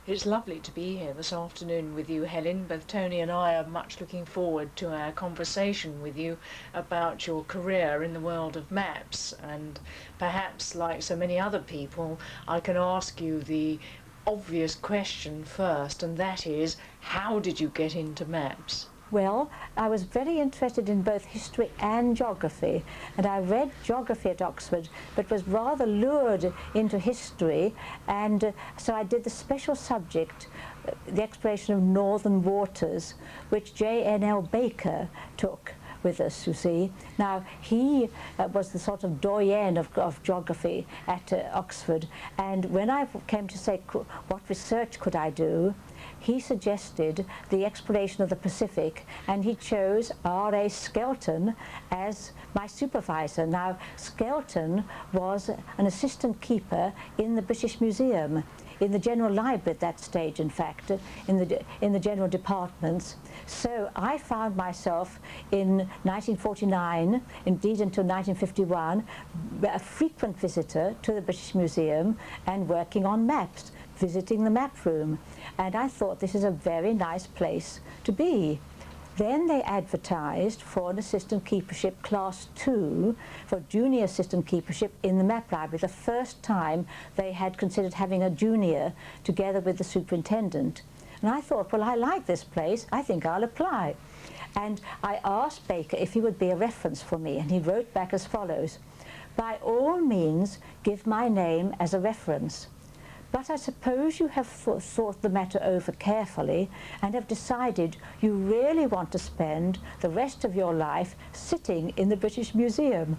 It's lovely to be here this afternoon with you, Helen. Both Tony and I are much looking forward to our conversation with you about your career in the world of maps. And perhaps, like so many other people, I can ask you the obvious question first, and that is, how did you get into maps? Well, I was very interested in both history and geography, and I read geography at Oxford, but was rather lured into history, and so I did the special subject, the exploration of northern waters, which J.N.L. Baker took with us, you see. Now, he was the sort of doyen of geography at Oxford, and when I came to say what research could I do, he suggested the exploration of the Pacific, and he chose R.A. Skelton as my supervisor. Now, Skelton was an assistant keeper in the British Museum, in the General Library at that stage, in fact, in the general departments. So I found myself in 1949, indeed until 1951, a frequent visitor to the British Museum and working on maps, visiting the map room. And I thought this is a very nice place to be. Then they advertised for an assistant keepership class 2, for junior assistant keepership in the map library, the first time they had considered having a junior together with the superintendent. And I thought, well, I like this place, I think I'll apply. And I asked Baker if he would be a reference for me, and he wrote back as follows: "By all means, give my name as a reference. But I suppose you have thought the matter over carefully and have decided you really want to spend the rest of your life sitting in the British Museum."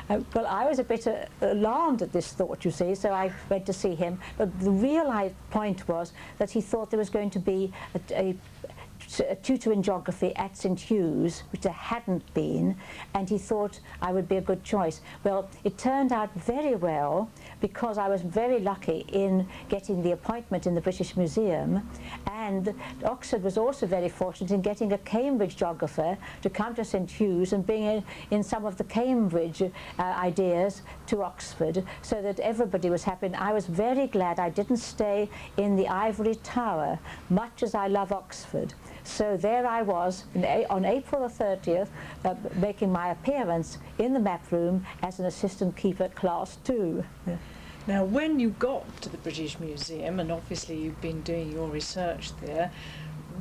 Well, I was a bit alarmed at this thought, you see, so I went to see him. But the real point was that he thought there was going to be a tutor in geography at St. Hugh's, which there hadn't been, and he thought I would be a good choice. Well, it turned out very well, because I was very lucky in getting the appointment in the British Museum, and Oxford was also very fortunate in getting a Cambridge geographer to come to St. Hugh's and bring in some of the Cambridge ideas to Oxford, so that everybody was happy. And I was very glad I didn't stay in the Ivory Tower, much as I love Oxford. So there I was on April the 30th, making my appearance in the map room as an assistant keeper class 2. Yeah. Now, when you got to the British Museum, and obviously you've been doing your research there,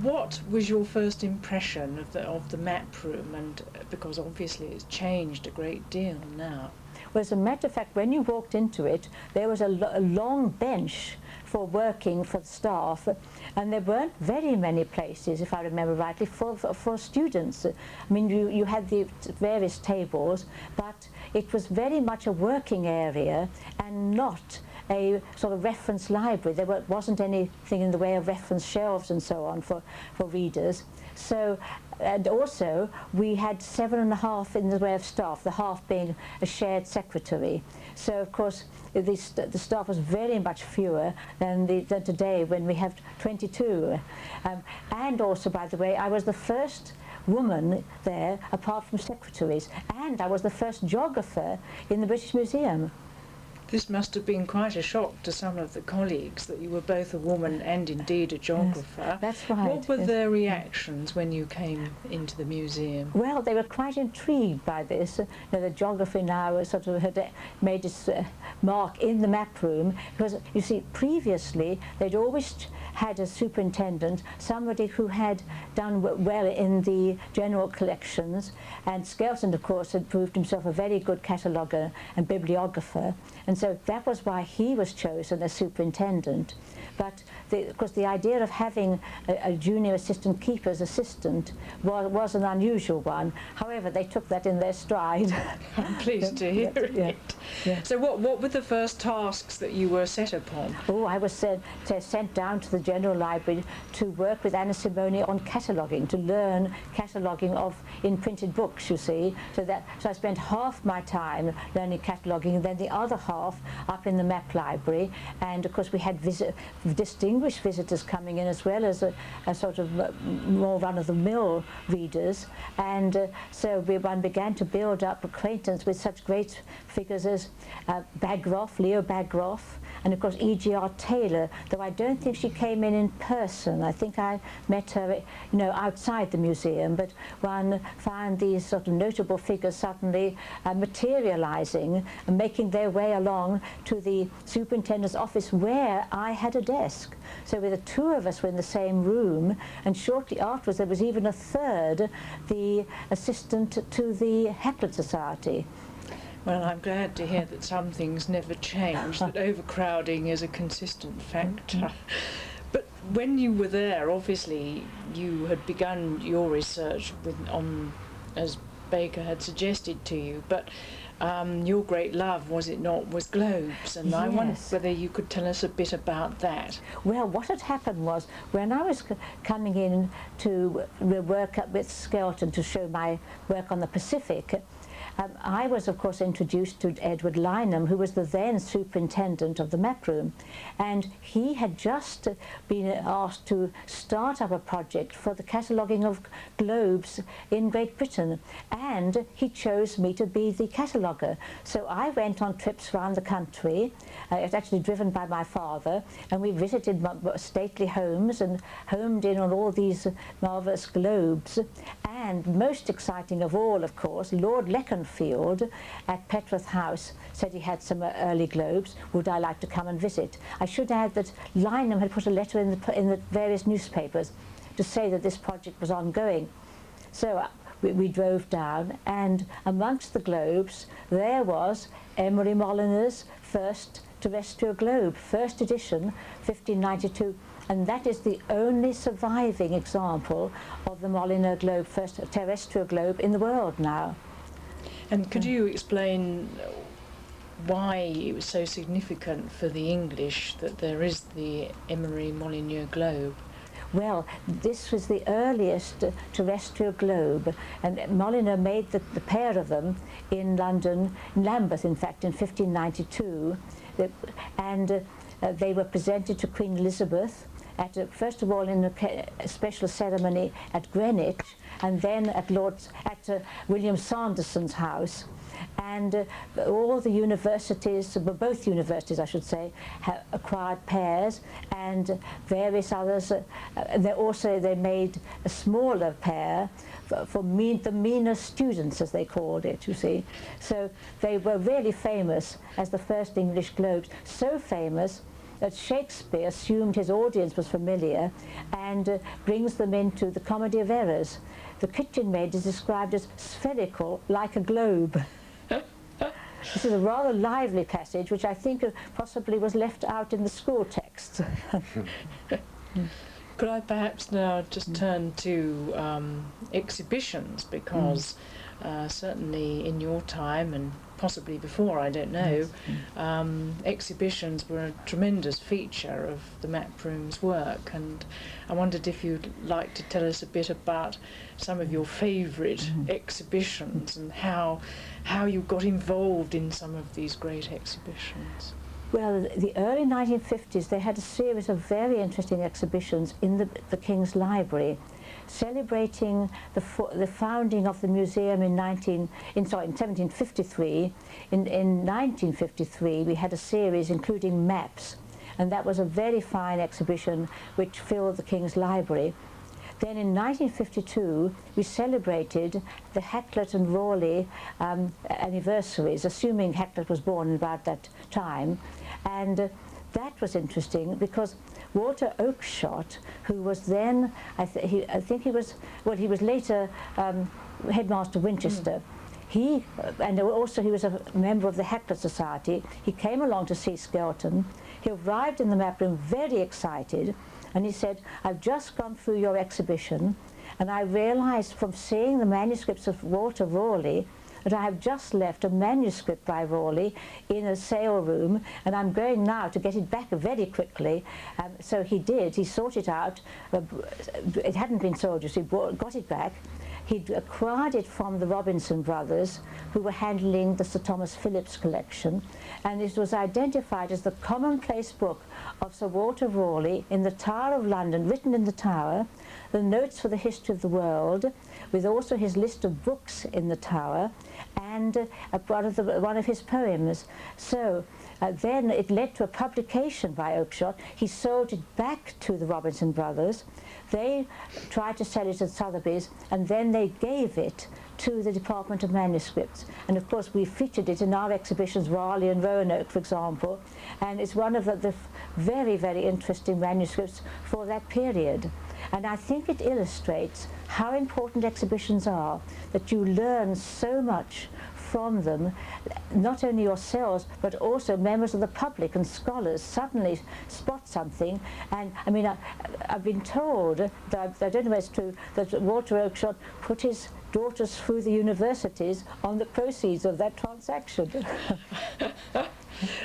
what was your first impression of the map room? And because obviously it's changed a great deal now. Well, as a matter of fact, when you walked into it, there was a long bench for working for the staff, and there weren't very many places, if I remember rightly, for students. I mean, you had the various tables, but it was very much a working area and not a sort of reference library. There wasn't anything in the way of reference shelves and so on for readers. So, and also we had 7.5 in the way of staff, the half being a shared secretary. So of course the staff was very much fewer than today, when we have 22. And also, by the way, I was the first woman there apart from secretaries, and I was the first geographer in the British Museum. This must have been quite a shock to some of the colleagues, that you were both a woman and indeed a geographer. Yes, that's right. What were their reactions when you came into the museum? Well, they were quite intrigued by this. The geography now sort of had made its mark in the map room, because, you see, previously they'd always had a superintendent, somebody who had done well in the general collections, and Skelton, of course, had proved himself a very good cataloguer and bibliographer, and so that was why he was chosen as superintendent. But of course the idea of having a junior assistant keeper's assistant was an unusual one. However, they took that in their stride. I'm pleased to hear it. Yeah. Yeah. So what were the first tasks that you were set upon? Oh, I was sent down to the General Library to work with Anna Simone on cataloguing, to learn cataloguing in printed books, you see. So I spent half my time learning cataloguing, and then the other half off up in the map library, and of course we had distinguished visitors coming in, as well as a sort of more run-of-the-mill readers, and so one began to build up acquaintance with such great figures as Leo Bagroff, and of course E.G.R. Taylor, though I don't think she came in person. I think I met her, you know, outside the museum, but one found these sort of notable figures suddenly materializing and making their way along to the superintendent's office, where I had a desk. So the two of us were in the same room, and shortly afterwards there was even a third, the assistant to the Hackett Society. Well, I'm glad to hear that some things never change, that overcrowding is a consistent factor. But when you were there, obviously you had begun your research as Baker had suggested to you, but your great love, was it not, was globes, and yes. I wondered whether you could tell us a bit about that. Well, what had happened was, when I was coming in to work up with Skelton to show my work on the Pacific, I was, of course, introduced to Edward Lynham, who was the then superintendent of the map room, and he had just been asked to start up a project for the cataloguing of globes in Great Britain, and he chose me to be the cataloguer. So I went on trips around the country. It was actually driven by my father, and we visited stately homes and homed in on all these marvellous globes. And most exciting of all, of course, Lord Leconfield at Petworth House said he had some early globes. Would I like to come and visit? I should add that Lynham had put a letter in the various newspapers to say that this project was ongoing. So we drove down, and amongst the globes there was Emery Molyneux's first terrestrial globe, first edition, 1592. And that is the only surviving example of the Molyneux globe, first terrestrial globe in the world now. And could you explain why it was so significant for the English that there is the Emery Molyneux globe? Well, this was the earliest terrestrial globe, and Molyneux made the pair of them in London, in Lambeth in fact, in 1592, and they were presented to Queen Elizabeth first of all in a special ceremony at Greenwich, and then at William Sanderson's house. And all the universities, both universities I should say, have acquired pairs, and various others. They made a smaller pair for the meaner students, as they called it, you see. So they were really famous as the first English globes, so famous that Shakespeare assumed his audience was familiar and brings them into the Comedy of Errors. The kitchen maid is described as spherical, like a globe. This is a rather lively passage, which I think possibly was left out in the school texts. Could I perhaps now just turn to exhibitions, because certainly in your time, and possibly before, I don't know, exhibitions were a tremendous feature of the map room's work, and I wondered if you'd like to tell us a bit about some of your favourite exhibitions and how you got involved in some of these great exhibitions. Well, the early 1950s, they had a series of very interesting exhibitions in the King's Library, celebrating the founding of the museum in 1753. In 1953, we had a series including maps, and that was a very fine exhibition which filled the King's Library. Then in 1952, we celebrated the Hakluyt and Raleigh anniversaries, assuming Hakluyt was born about that time. And that was interesting because Walter Oakeshott, who was then, he was later headmaster of Winchester. And also he was a member of the Hakluyt Society. He came along to see Skelton. He arrived in the map room very excited, and he said, "I've just gone through your exhibition, and I realized from seeing the manuscripts of Walter Raleigh that I have just left a manuscript by Raleigh in a sale room, and I'm going now to get it back very quickly." So he did. He sought it out. It hadn't been sold, you see, got it back. He'd acquired it from the Robinson brothers, who were handling the Sir Thomas Phillips collection, and it was identified as the commonplace book of Sir Walter Raleigh in the Tower of London, written in the Tower, the notes for the history of the world, with also his list of books in the Tower, and one of his poems. So then it led to a publication by Oakeshott. He sold it back to the Robinson brothers. They tried to sell it at Sotheby's, and then they gave it to the Department of Manuscripts. And of course we featured it in our exhibitions, Raleigh and Roanoke, for example, and it's one of the very, very interesting manuscripts for that period. And I think it illustrates how important exhibitions are, that you learn so much from them, not only yourselves, but also members of the public and scholars suddenly spot something. And I mean, I've been told, that I don't know if it's true, that Walter Oakeshott put his daughters through the universities on the proceeds of that transaction.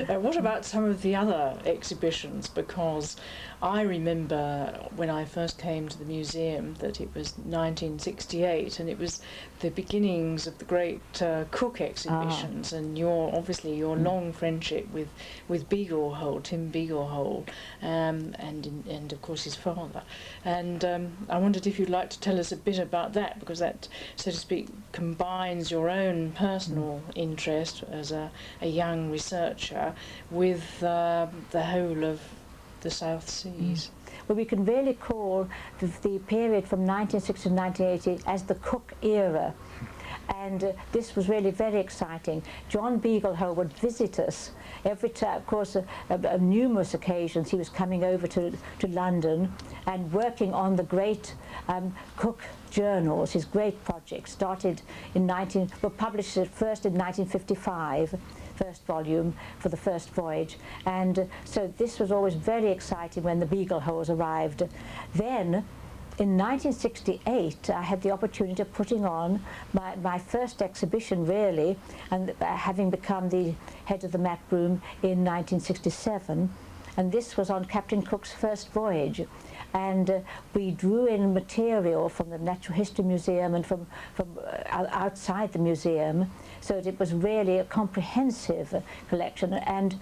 What about some of the other exhibitions? Because I remember when I first came to the museum that it was 1968, and it was the beginnings of the great Cook exhibitions, and obviously your long friendship with Beaglehole, Tim Beaglehole, and of course his father. And I wondered if you'd like to tell us a bit about that, because that, so to speak, combines your own personal interest as a young researcher with the whole of the South Seas. Well, we can really call the period from 1960 to 1980 as the Cook era. And this was really very exciting. John Beaglehole would visit us every time, of course, on numerous occasions. He was coming over to London and working on the great Cook journals, his great project, started in published it first in 1955. First volume for the first voyage, and so this was always very exciting when the Beagleholes arrived. Then in 1968 I had the opportunity of putting on my first exhibition, really, and having become the head of the map room in 1967, and this was on Captain Cook's first voyage. And we drew in material from the Natural History Museum and from outside the museum, so that it was really a comprehensive collection. And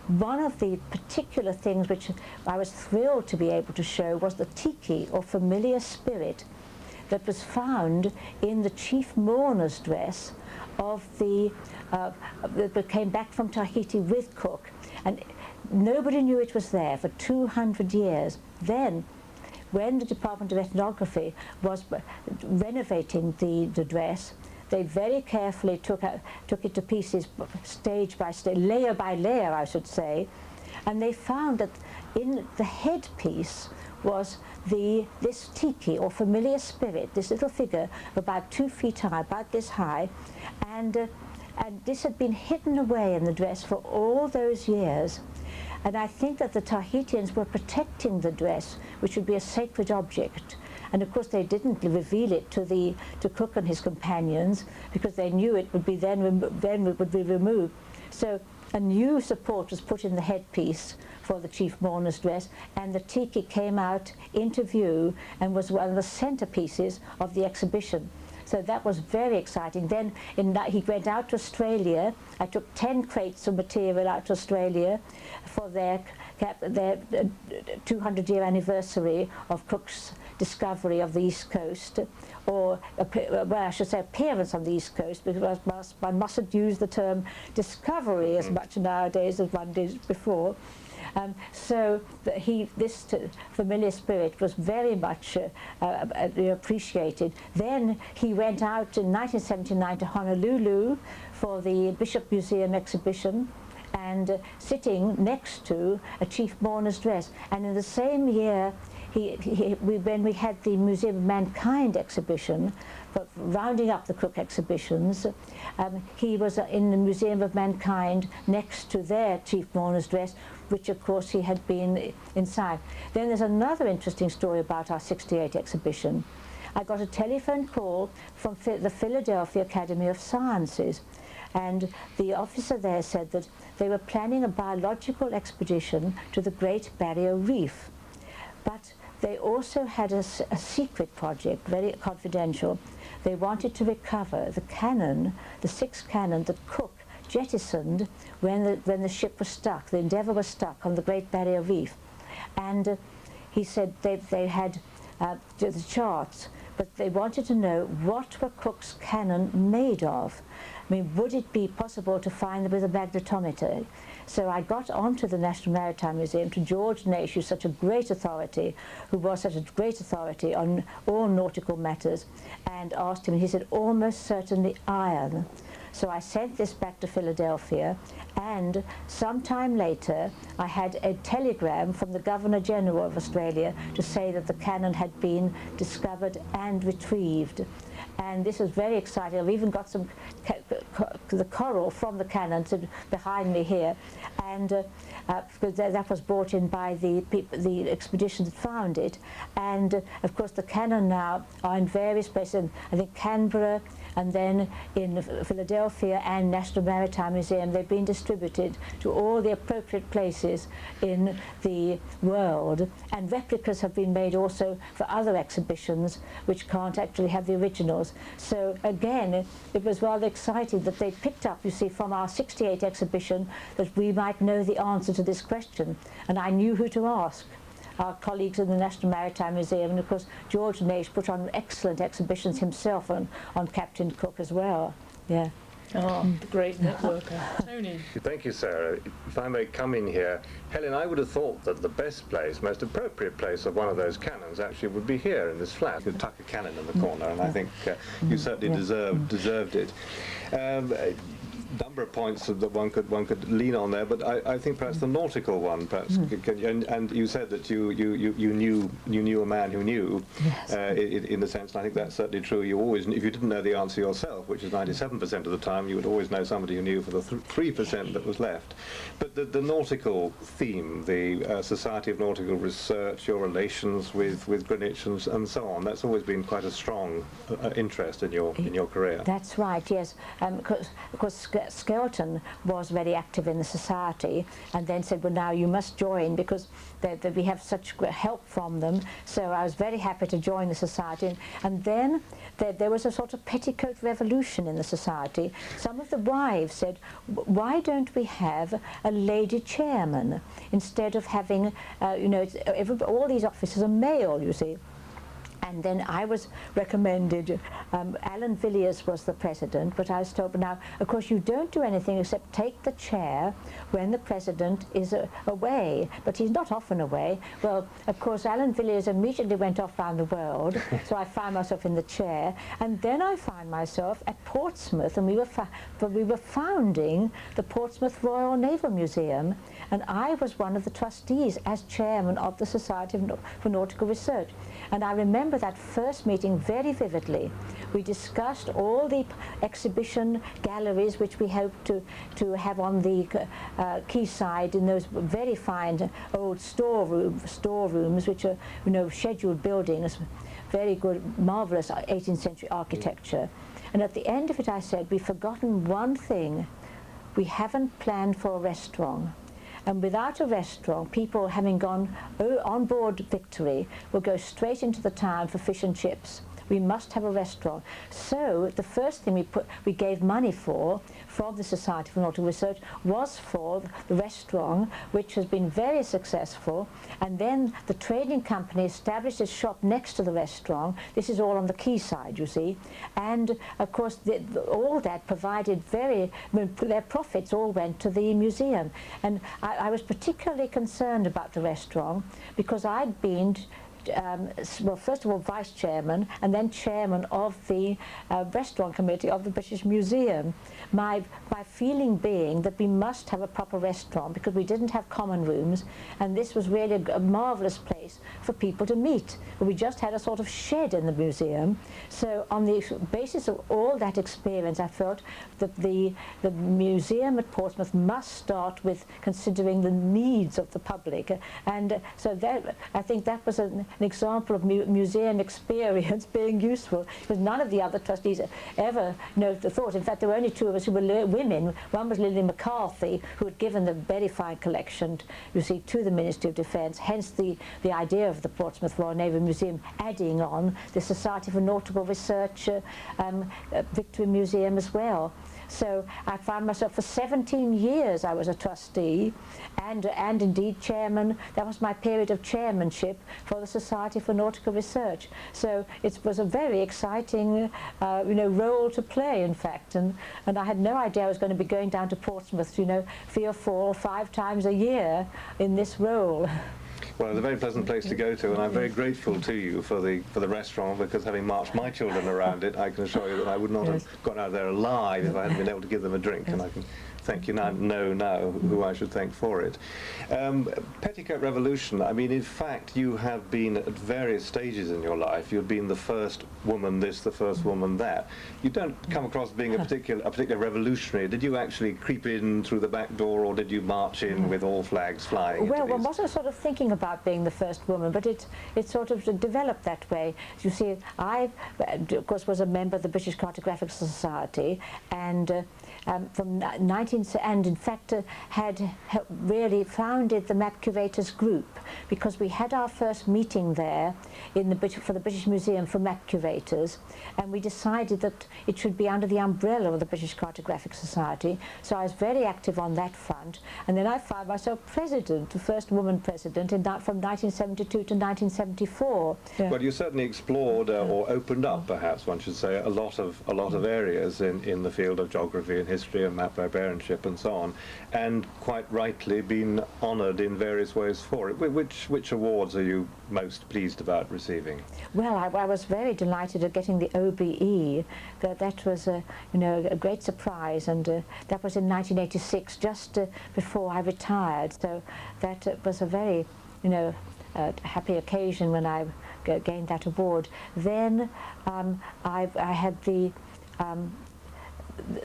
one of the particular things which I was thrilled to be able to show was the tiki, or familiar spirit, that was found in the chief mourner's dress of that came back from Tahiti with Cook. And nobody knew it was there for 200 years. Then, when the Department of Ethnography was renovating the dress, they very carefully took it to pieces, stage by stage, layer by layer, I should say, and they found that in the headpiece was this tiki, or familiar spirit, this little figure about 2 feet high, about this high, and this had been hidden away in the dress for all those years. And I think that the Tahitians were protecting the dress, which would be a sacred object. And of course they didn't reveal it to Cook and his companions, because they knew it would be then it would be removed. So a new support was put in the headpiece for the chief mourner's dress, and the tiki came out into view and was one of the centerpieces of the exhibition. So that was very exciting. Then he went out to Australia. I took 10 crates of material out to Australia for their 200-year anniversary of Cook's discovery of the East Coast, or well, I should say appearance on the East Coast, because one mustn't use the term discovery as much nowadays as one did before. So this familiar spirit was very much appreciated. Then he went out in 1979 to Honolulu for the Bishop Museum exhibition, and sitting next to a chief mourner's dress. And in the same year, when we had the Museum of Mankind exhibition, but rounding up the Cook exhibitions, he was in the Museum of Mankind next to their chief mourner's dress, which of course he had been inside. Then there's another interesting story about our 68 exhibition. I got a telephone call from the Philadelphia Academy of Sciences, and the officer there said that they were planning a biological expedition to the Great Barrier Reef, but they also had a secret project, very confidential. they wanted to recover the cannon, the 6 cannon that Cook jettisoned when the ship was stuck, the Endeavour was stuck on the Great Barrier Reef. And he said they had the charts, but they wanted to know what were Cook's cannon made of. I mean, would it be possible to find them with a magnetometer? So I got onto the National Maritime Museum, to George Naish, who's such a great authority, who was such a great authority on all nautical matters, and asked him, and he said, almost certainly iron. So I sent this back to Philadelphia, and sometime later I had a telegram from the Governor-General of Australia to say that the cannon had been discovered and retrieved. And this was very exciting. I've even got some the coral from the cannon behind me here, and because that was brought in by the expedition that found it. And of course the cannon now are in various places, I think Canberra, and then in Philadelphia and National Maritime Museum. They've been distributed to all the appropriate places in the world, and replicas have been made also for other exhibitions which can't actually have the originals. So again, it was rather exciting that they picked up, you see, from our 68 exhibition, that we might know the answer to this question, and I knew who to ask. Our colleagues in the National Maritime Museum, and of course George Naish put on excellent exhibitions himself on Captain Cook as well. Yeah. Oh, great networker. Tony. Thank you, Sarah. If I may come in here, Helen, I would have thought that the best place, most appropriate place of one of those cannons actually would be here in this flat. You could tuck a cannon in the corner, and I think you certainly deserved it. Number of points that one could lean on there, but I think perhaps the nautical one, perhaps, and you said that you knew a man who knew, yes. In the sense, and I think that's certainly true. You always, if you didn't know the answer yourself, which is 97% of the time, you would always know somebody who knew for the 3% that was left. But the nautical theme, the Society of Nautical Research, your relations with Greenwich and so on, that's always been quite a strong interest in your career. That's right, yes. Of course, Skelton was very active in the society, and then said, well, now you must join because we have such help from them. So I was very happy to join the society, and then there was a sort of petticoat revolution in the society. Some of the wives said, why don't we have a lady chairman instead of having, all these officers are male, you see. And then I was recommended, Alan Villiers was the president, but I was told, now, of course, you don't do anything except take the chair when the president is away, but he's not often away. Well, of course, Alan Villiers immediately went off around the world, so I found myself in the chair, and then I found myself at Portsmouth, and we were founding the Portsmouth Royal Naval Museum, and I was one of the trustees as chairman of the Society for Nautical Research. And I remember that first meeting very vividly. We discussed all the exhibition galleries which we hope to have on the quayside in those very fine old storerooms which are, scheduled buildings, very good, marvelous 18th century architecture. And at the end of it I said, we've forgotten one thing. We haven't planned for a restaurant. And without a restaurant, people having gone on board Victory will go straight into the town for fish and chips. We must have a restaurant. So the first thing we gave money for from the Society for Nautical Research was for the restaurant, which has been very successful. And then the trading company established a shop next to the restaurant. This is all on the quayside, you see. And of course, all that provided their profits all went to the museum. And I was particularly concerned about the restaurant because I'd been well, first of all, vice chairman, and then chairman of the restaurant committee of the British Museum. My feeling being that we must have a proper restaurant because we didn't have common rooms, and this was really a marvellous place for people to meet. We just had a sort of shed in the museum. So on the basis of all that experience, I felt that the museum at Portsmouth must start with considering the needs of the public. And so I think that was an example of museum experience being useful, because none of the other trustees ever thought. In fact, there were only two of us who were women. One was Lily McCarthy, who had given the very fine collection, you see, to the Ministry of Defence, hence the the idea of the Portsmouth Royal Naval Museum adding on the Society for Nautical Research Victory Museum as well. So I found myself for 17 years I was a trustee and indeed chairman. That was my period of chairmanship for the Society for Nautical Research. So it was a very exciting role to play, in fact, and I had no idea I was going to be going down to Portsmouth 3 or 4 or 5 times a year in this role. Well, it's a very pleasant place to go to, and I'm very grateful to you for the restaurant, because having marched my children around it, I can assure you that I would not have got out of there alive if I hadn't been able to give them a drink, and I can thank you now who I should thank for it. Petticoat Revolution, I mean, in fact, you have been at various stages in your life. You've been the first woman this, the first woman that. You don't come across being a particular revolutionary. Did you actually creep in through the back door, or did you march in with all flags flying? Well, one wasn't sort of thinking about being the first woman, but it sort of developed that way. You see, I, of course, was a member of the British Cartographic Society, and from and in fact had really founded the Map Curators Group, because we had our first meeting there for the British Museum for Map Curators, and we decided that it should be under the umbrella of the British Cartographic Society. So I was very active on that front, and then I found myself president, the first woman president, from 1972 to 1974. Yeah. Well, you certainly explored or opened up, perhaps one should say, a lot of areas in the field of geography and history and map librarianship and so on, and quite rightly been honoured in various ways for it. Which awards are you most pleased about receiving? Well, I was very delighted at getting the OBE. That was a great surprise, and that was in 1986, just before I retired. So that was a very happy occasion when I gained that award. Then I had the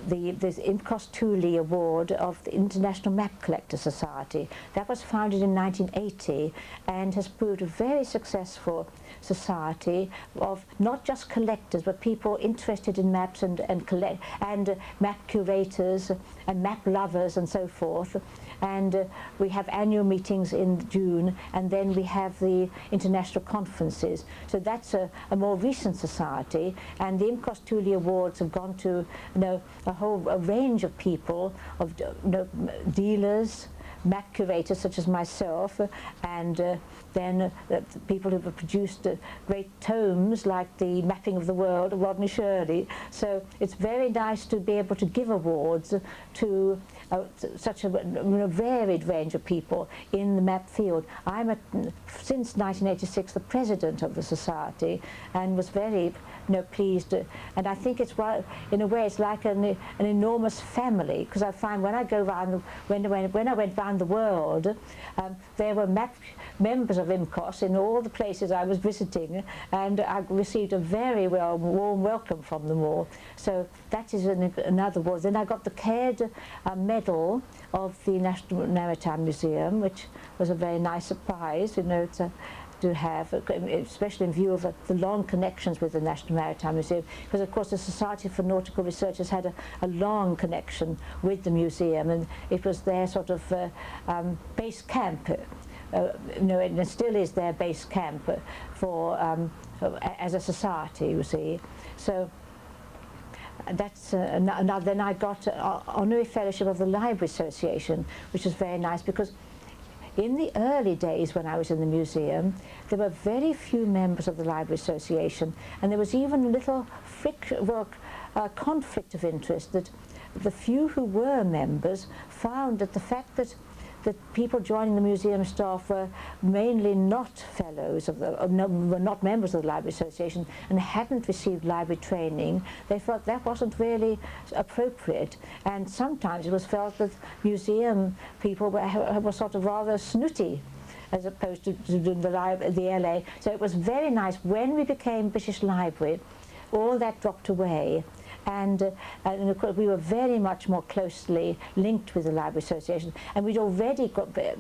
Imcos Tooley Award of the International Map Collector Society. That was founded in 1980 and has proved a very successful society of not just collectors, but people interested in maps and map curators and map lovers and so forth. And we have annual meetings in June, and then we have the international conferences. So that's a more recent society, and the Imcos Tooley Awards have gone to a range of people, of dealers, map curators such as myself, and then people who have produced great tomes like the Mapping of the World of Rodney Shirley. So it's very nice to be able to give awards to such a varied range of people in the map field. I'm since 1986 the president of the society, and was very pleased, and I think it's, in a way, it's like an enormous family, because I find when I go around, when I went round the world, there were members of IMCOS in all the places I was visiting, and I received a very warm welcome from them all. So that is another award. Then I got the Caird Medal of the National Maritime Museum, which was a very nice surprise, to have, especially in view of the long connections with the National Maritime Museum, because of course the Society for Nautical Research has had a long connection with the museum, and it was their sort of base camp, and it still is their base camp as a society, you see. So that's another. Then I got honorary fellowship of the Library Association, which was very nice, because in the early days when I was in the museum, there were very few members of the Library Association, and there was even a little conflict of interest, that the few who were members found that the fact that people joining the museum staff were mainly not fellows were not members of the Library Association and hadn't received library training. They felt that wasn't really appropriate, and sometimes it was felt that museum people were sort of rather snooty, as opposed to the LA. So it was very nice when we became British Library. All that dropped away. And of course we were very much more closely linked with the Library Association, and we'd already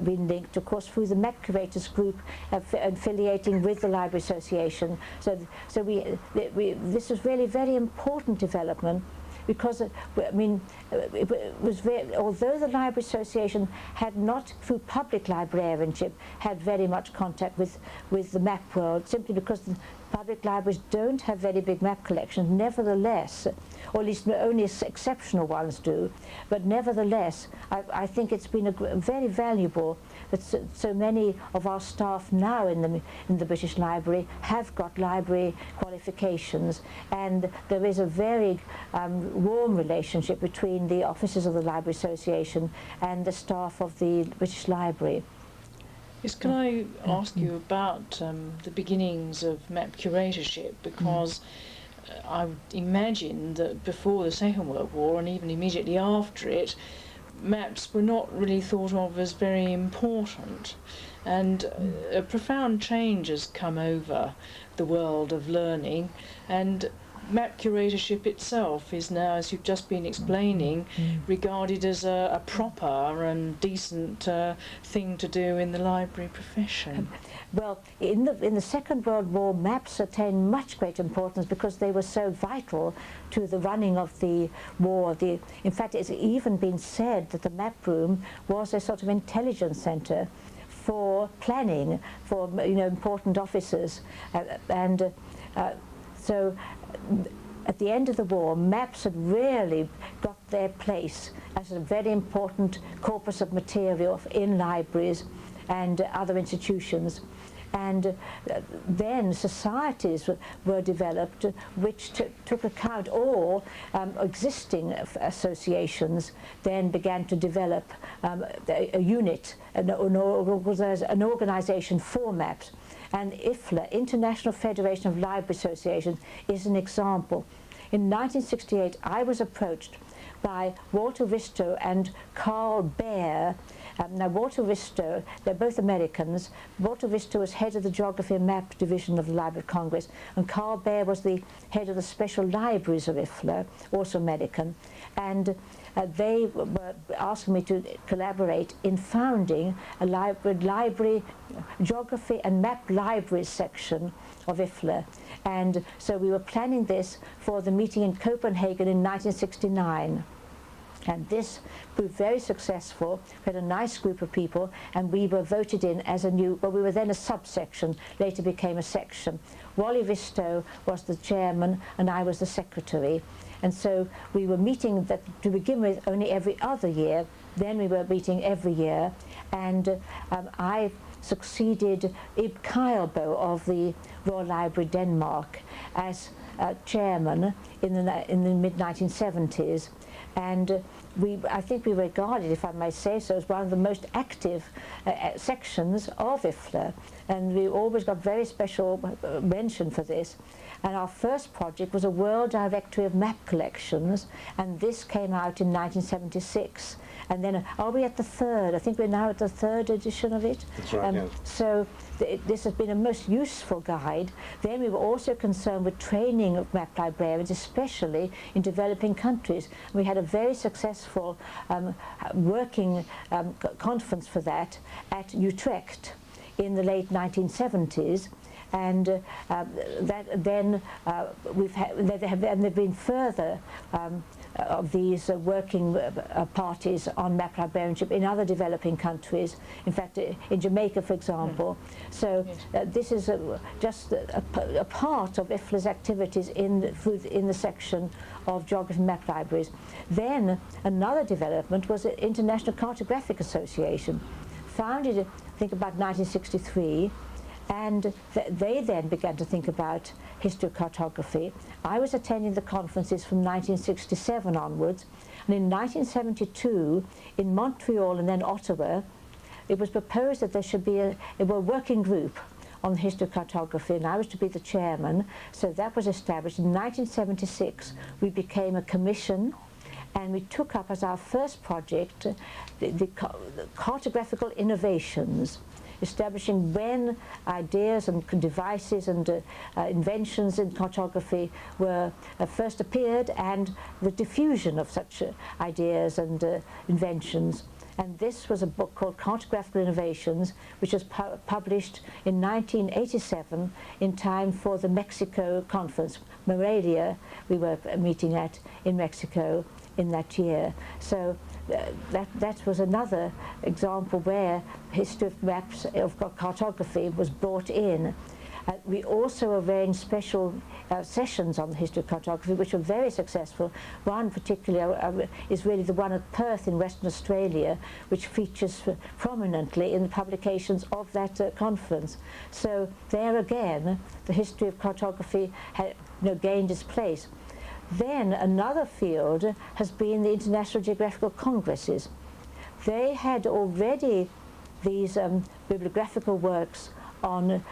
been linked, of course, through the Map Curators Group, affiliating with the Library Association. So this was really very important development, because I mean, it was very, although the Library Association had not, through public librarianship, had very much contact with the map world, simply because the public libraries don't have very big map collections, nevertheless, or at least only exceptional ones do, but nevertheless, I think it's been very valuable that so many of our staff now in the British Library have got library qualifications, and there is a very warm relationship between the officers of the Library Association and the staff of the British Library. Yes, can I ask you about the beginnings of map curatorship? Because I would imagine that before the Second World War, and even immediately after it, maps were not really thought of as very important. And a profound change has come over the world of learning, and map curatorship itself is now, as you've just been explaining, regarded as a proper and decent thing to do in the library profession. Well, in the Second World War, maps attained much great importance because they were so vital to the running of the war. In fact, it's even been said that the map room was a sort of intelligence centre for planning for important officers, so at the end of the war, maps had really got their place as a very important corpus of material in libraries and other institutions. And then societies were developed which took account, or existing associations then began to develop a unit, an organisation for maps. And IFLA, International Federation of Library Associations, is an example. In 1968, I was approached by Walter Risto and Carl Baer. Now, Walter Risto, they're both Americans. Walter Risto was head of the Geography and Map Division of the Library of Congress, and Carl Baer was the head of the Special Libraries of IFLA, also American. And they were asking me to collaborate in founding a library geography and map libraries section of IFLA. And so we were planning this for the meeting in Copenhagen in 1969. And this proved very successful. We had a nice group of people, and we were voted in as a new, well, we were then a subsection, later became a section. Wally Risto was the chairman, and I was the secretary. And so we were meeting, that to begin with, only every other year. Then we were meeting every year, and I succeeded Ib Kylbo of the Royal Library Denmark as chairman in the mid-1970s. And I think we were regarded, if I may say so, as one of the most active sections of IFLA, and we always got very special mention for this. And our first project was a World Directory of Map Collections, and this came out in 1976. And then, are we at the third? I think we're now at the third edition of it. That's right, yes. So this has been a most useful guide. Then we were also concerned with training of map librarians, especially in developing countries. We had a very successful working conference for that at Utrecht in the late 1970s. And there have been further of these working parties on map librarianship in other developing countries, in fact in Jamaica, for example. So this is just a part of IFLA's activities in the section of Geography and Map Libraries. Then another development was the International Cartographic Association, founded I think about 1963. And they then began to think about historiocartography. I was attending the conferences from 1967 onwards, and in 1972, in Montreal and then Ottawa, it was proposed that there should be a working group on historiocartography, and I was to be the chairman. So that was established. In 1976, we became a commission, and we took up as our first project the cartographical innovations establishing when ideas and devices and inventions in cartography were first appeared, and the diffusion of such ideas and inventions. And this was a book called Cartographical Innovations, which was published in 1987 in time for the Mexico conference, Morelia, we were meeting at in Mexico in that year. So that was another example where history of maps, of cartography, was brought in. We also arranged special sessions on the history of cartography, which were very successful. One particularly is really the one at Perth in Western Australia, which features prominently in the publications of that conference. So there again, the history of cartography had gained its place. Then another field has been the International Geographical Congresses. They had already these bibliographical works on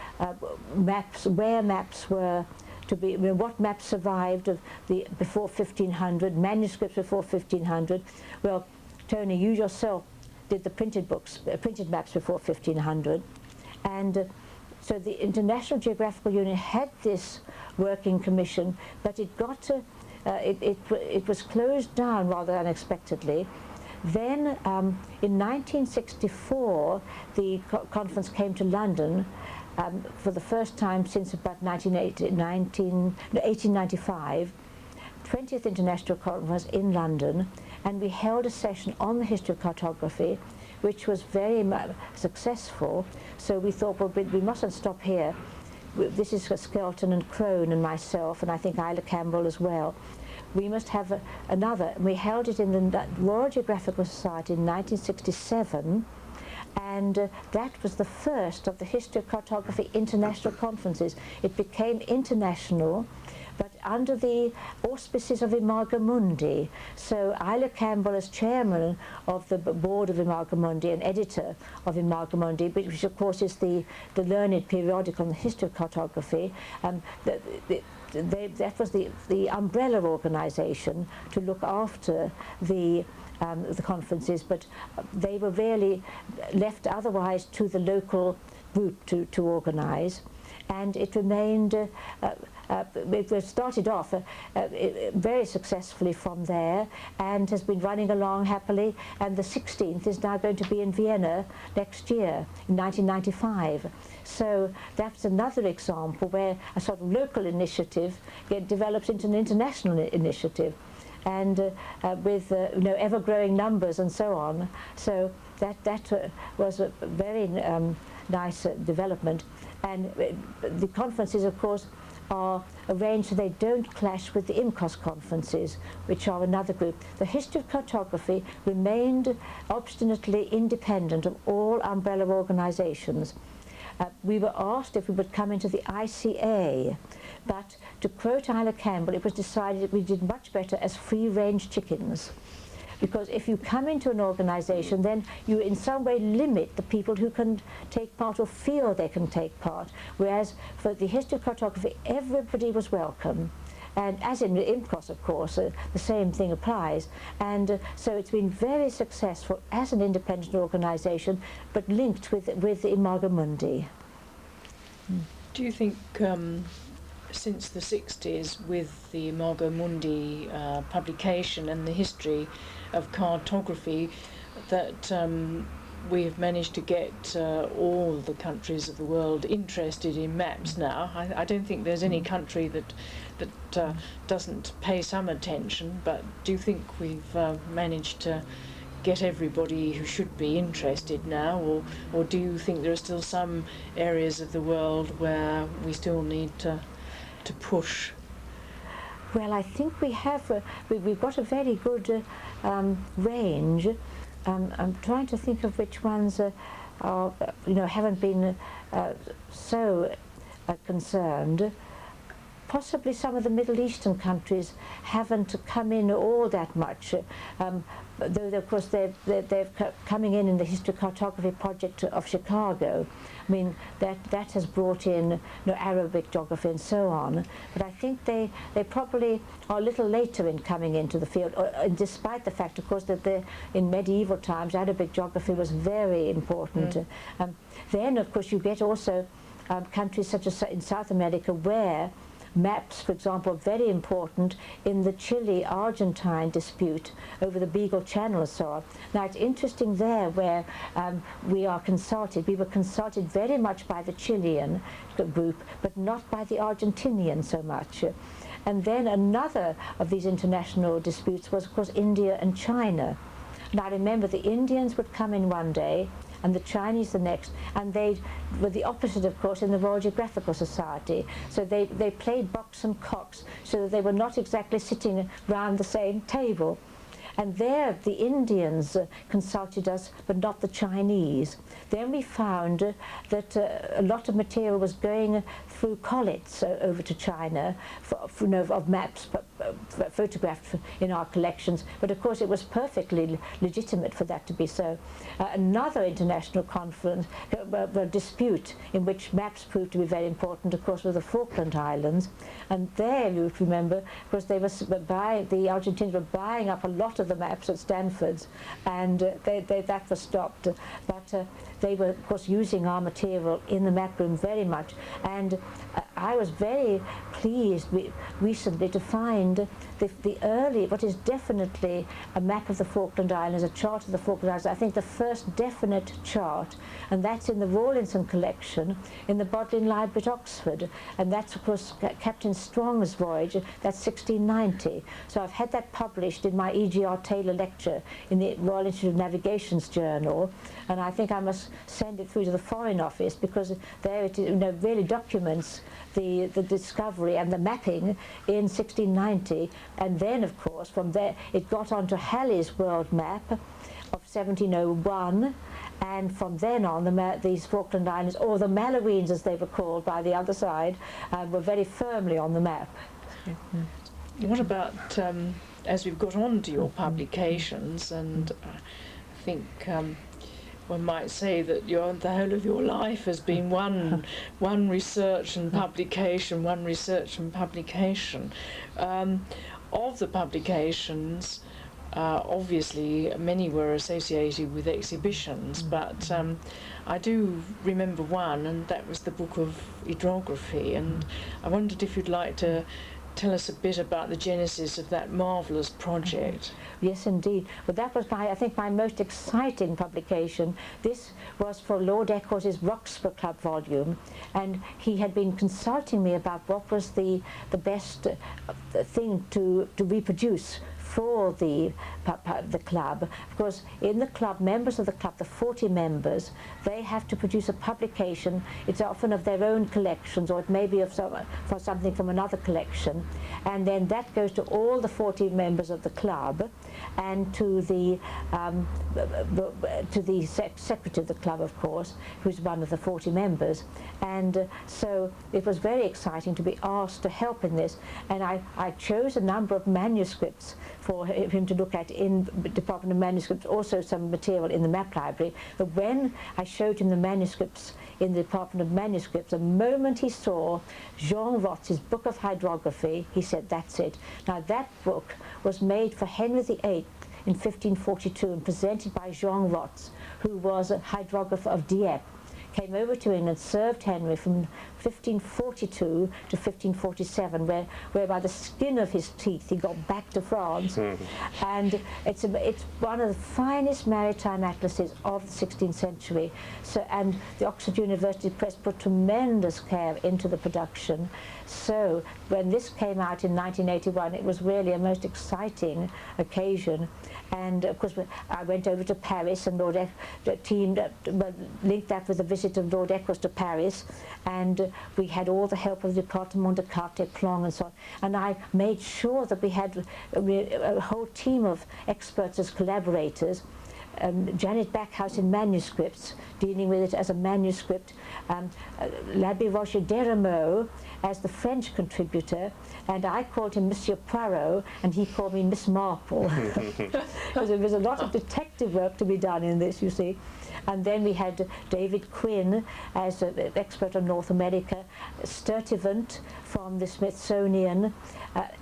maps, where maps were to be, what maps survived of the before 1500, manuscripts before 1500. Well, Tony, you yourself did the printed books, printed maps before 1500, and so the International Geographical Union had this working commission, but it got to, it was closed down rather unexpectedly. Then in 1964 the conference came to London for the first time since about 1895, 20th International Conference in London, and we held a session on the history of cartography, which was very successful. So we thought, well, we mustn't stop here. This is Skelton and Crone and myself, and I think Isla Campbell as well. We must have another. We held it in the Royal Geographical Society in 1967, and that was the first of the History of Cartography international conferences. It became international, but under the auspices of Imago Mundi. So Isla Campbell, as chairman of the board of Imago Mundi and editor of Imago Mundi, which of course is the learned periodical on the history of cartography, that was the umbrella organisation to look after the conferences, but they were really left otherwise to the local group to organise, and it remained. It was started off very successfully from there, and has been running along happily, and the 16th is now going to be in Vienna next year, in 1995. So that's another example where a sort of local initiative develops into an international initiative, and with ever-growing numbers and so on. So that was a very nice development. And the conferences, of course, are arranged so they don't clash with the IMCOS conferences, which are another group. The history of cartography remained obstinately independent of all umbrella organisations. We were asked if we would come into the ICA, but to quote Isla Campbell, it was decided that we did much better as free-range chickens. Because if you come into an organisation, then you in some way limit the people who can take part or feel they can take part. Whereas for the history of cartography, everybody was welcome. And as in IMCOS, of course, the same thing applies. And so it's been very successful as an independent organisation, but linked with Imago Mundi. Do you think since the 60s, with the Imago Mundi publication and the history of cartography, that we've managed to get all the countries of the world interested in maps now? I don't think there's any country that doesn't pay some attention, but do you think we've managed to get everybody who should be interested now, or do you think there are still some areas of the world where we still need to push? Well, I think we have. We've got a very good range. I'm trying to think of which ones are, haven't been so concerned. possibly some of the Middle Eastern countries haven't come in all that much. Though of course they're coming in the history cartography project of Chicago. I mean that has brought in Arabic geography and so on. But I think they probably are a little later in coming into the field, despite the fact, of course, that in medieval times Arabic geography was very important. Then, of course, you get also countries such as in South America where maps, for example, are very important in the Chile-Argentine dispute over the Beagle Channel and so on. Now, it's interesting there where we were consulted very much by the Chilean group, but not by the Argentinian so much. And then another of these international disputes was, of course, India and China. Now, remember, the Indians would come in one day, and the Chinese the next, and they were the opposite, of course, in the Royal Geographical Society. So they played box and cox, so that they were not exactly sitting round the same table. And there the Indians consulted us, but not the Chinese. Then we found that a lot of material was going through collets over to China of maps photographed in our collections. But of course it was perfectly legitimate for that to be so. Another international conference, dispute in which maps proved to be very important, of course, were the Falkland Islands. And there, you remember, of course, the Argentinians were buying up a lot of the maps at Stanford's, and that was stopped. But they were, of course, using our material in the map room very much. And I was very pleased recently to find the early, what is definitely a map of the Falkland Islands, a chart of the Falkland Islands, I think the first definite chart, and that's in the Rawlinson collection in the Bodleian Library at Oxford. And that's, of course, Captain Strong's voyage, that's 1690. So I've had that published in my E.G.R. Taylor lecture in the Royal Institute of Navigation's journal, and I think I must send it through to the Foreign Office, because there it really documents the discovery and the mapping in 1690. And then, of course, from there it got onto Halley's world map of 1701, and from then on these Falkland Islands, or the Malloweens as they were called by the other side, were very firmly on the map. What about, as we've got on to your publications, and I think one might say that the whole of your life has been one research and publication, one research and publication. Of the publications, obviously many were associated with exhibitions, but I do remember one, and that was the book of hydrography, and I wondered if you'd like to tell us a bit about the genesis of that marvellous project. Yes, indeed. Well, that was, I think, my most exciting publication. This was for Lord Eccles's Roxburgh Club volume, and he had been consulting me about what was the best thing to reproduce for the club. Of course, in the club, members of the club, the 40 members, they have to produce a publication. It's often of their own collections, or it may be of something from another collection, and then that goes to all the 40 members of the club, and to the secretary of the club, of course, who's one of the 40 members. And so it was very exciting to be asked to help in this, and I chose a number of manuscripts for him to look at in the Department of Manuscripts, also some material in the map library. But when I showed him the manuscripts in the Department of Manuscripts, the moment he saw Jean Rotz's Book of Hydrography, he said, that's it. Now that book was made for Henry VIII in 1542 and presented by Jean Rotz, who was a hydrographer of Dieppe. Came over to England, served Henry from 1542 to 1547, where by the skin of his teeth he got back to France. And it's one of the finest maritime atlases of the 16th century. So, and the Oxford University Press put tremendous care into the production. So when this came out in 1981, it was really a most exciting occasion. And of course, I went over to Paris, and the team linked that with a visit of Lord Eccles to Paris, and we had all the help of the Departement de Carte Plong and so on. And I made sure that we had a whole team of experts as collaborators. Janet Backhouse in manuscripts, dealing with it as a manuscript, L'Abbé Roger Deremeaux as the French contributor, and I called him Monsieur Poirot, and he called me Miss Marple. Because there was a lot of detective work to be done in this, you see. And then we had David Quinn as an expert on North America, Sturtevant from the Smithsonian,